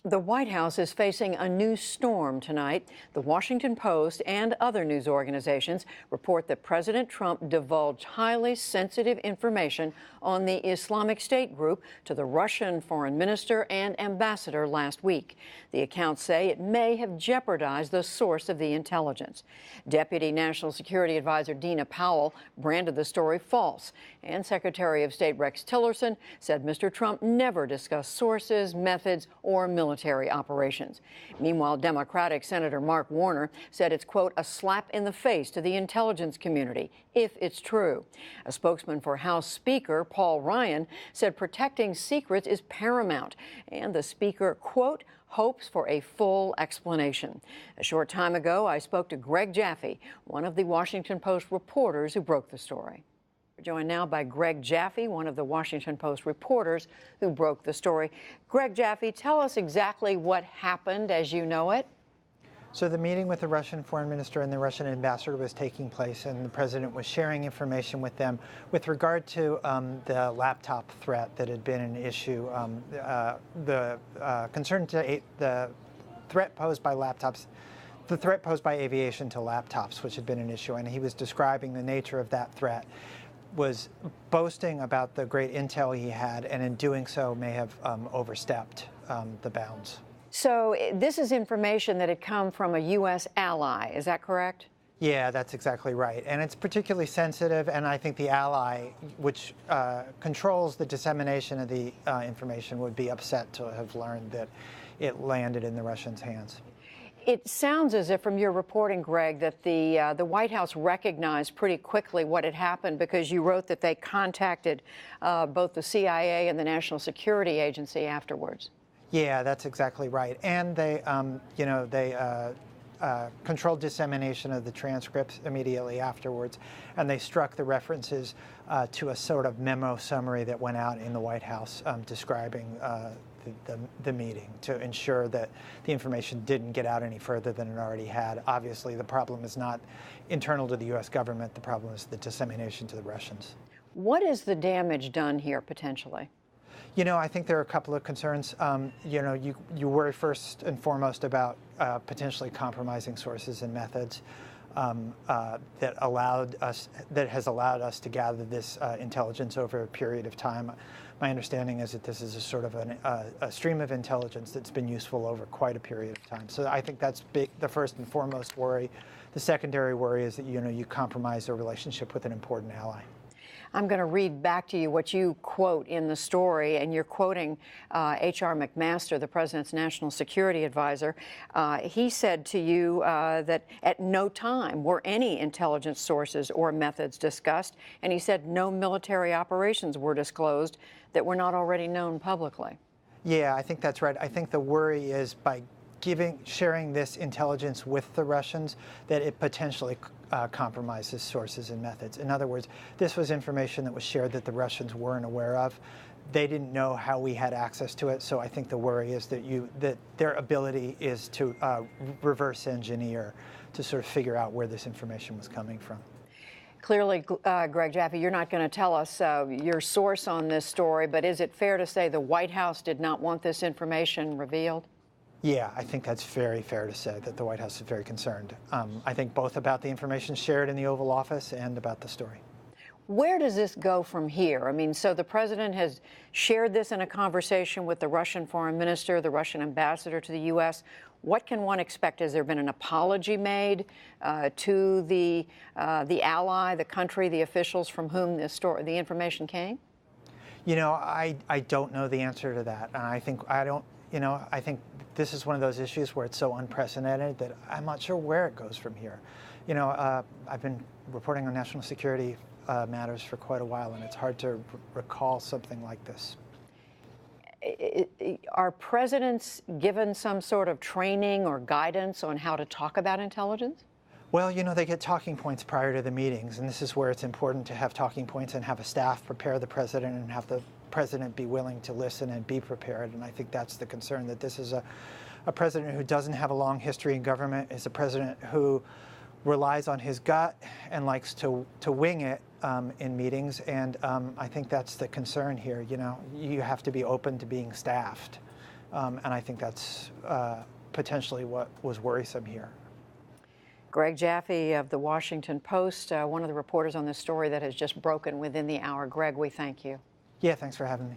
The White House is facing a new storm tonight. The Washington Post and other news organizations report that President Trump divulged highly sensitive information on the Islamic State group to the Russian foreign minister and ambassador last week. The accounts say it may have jeopardized the source of the intelligence. Deputy National Security Advisor Dina Powell branded the story false, and Secretary of State Rex Tillerson said Mr. Trump never discussed sources, methods, or military operations. Meanwhile, Democratic Senator Mark Warner said it's, quote, a slap in the face to the intelligence community, if it's true. A spokesman for House Speaker Paul Ryan said protecting secrets is paramount, and the Speaker, quote, hopes for a full explanation. A short time ago, I spoke to Greg Jaffe, one of the Washington Post reporters who broke the story. We're joined now by Greg Jaffe, one of the Washington Post reporters who broke the story. Greg Jaffe, tell us exactly what happened as you know it. So the meeting with the Russian foreign minister and the Russian ambassador was taking place, and the president was sharing information with them with regard to the laptop threat that had been an issue, the threat posed by laptops, the threat posed by aviation to laptops, which had been an issue, and he was describing the nature of that threat, was boasting about the great intel he had, and in doing so may have overstepped the bounds. So this is information that had come from a U.S. ally, is that correct? Yeah, that's exactly right. And it's particularly sensitive, and I think the ally, which controls the dissemination of the information, would be upset to have learned that it landed in the Russians' hands. It sounds as if, from your reporting, Greg, that the White House recognized pretty quickly what had happened, because you wrote that they contacted both the CIA and the National Security Agency afterwards. Yeah, that's exactly right. And they, controlled dissemination of the transcripts immediately afterwards, and they struck the references to a sort of memo summary that went out in the White House describing the meeting to ensure that the information didn't get out any further than it already had. Obviously, the problem is not internal to the U.S. government. The problem is the dissemination to the Russians. What is the damage done here, potentially? You know, I think there are a couple of concerns. You worry first and foremost about potentially compromising sources and methods that has allowed us to gather this intelligence over a period of time. My understanding is that this is a sort of a stream of intelligence that's been useful over quite a period of time. So I think that's the first and foremost worry. The secondary worry is that you compromise a relationship with an important ally. I'm going to read back to you what you quote in the story, and you're quoting H.R. McMaster, the president's national security advisor. He said to you that at no time were any intelligence sources or methods discussed, and he said no military operations were disclosed that were not already known publicly. Yeah, I think that's right. I think the worry is by sharing this intelligence with the Russians, that it potentially compromises sources and methods. In other words, this was information that was shared that the Russians weren't aware of. They didn't know how we had access to it, so I think the worry is that their ability is to reverse engineer to sort of figure out where this information was coming from. Clearly, Greg Jaffe, you're not going to tell us your source on this story, but is it fair to say the White House did not want this information revealed? Yeah, I think that's very fair to say that the White House is very concerned. I think both about the information shared in the Oval Office and about the story. Where does this go from here? I mean, so the president has shared this in a conversation with the Russian foreign minister, the Russian ambassador to the U.S. What can one expect? Has there been an apology made to the ally, the country, the officials from whom the information came? You know, I don't know the answer to that, and I think this is one of those issues where it's so unprecedented that I'm not sure where it goes from here. You know, I've been reporting on national security matters for quite a while, and it's hard to recall something like this. Are presidents given some sort of training or guidance on how to talk about intelligence? Well, you know, they get talking points prior to the meetings, and this is where it's important to have talking points and have a staff prepare the president and have the president be willing to listen and be prepared. And I think that's the concern, that this is a president who doesn't have a long history in government, is a president who relies on his gut and likes to wing it in meetings. And I think that's the concern here. You know, you have to be open to being staffed. And I think that's potentially what was worrisome here. Greg Jaffe of the Washington Post, one of the reporters on this story that has just broken within the hour. Greg, we thank you. Yeah, thanks for having me.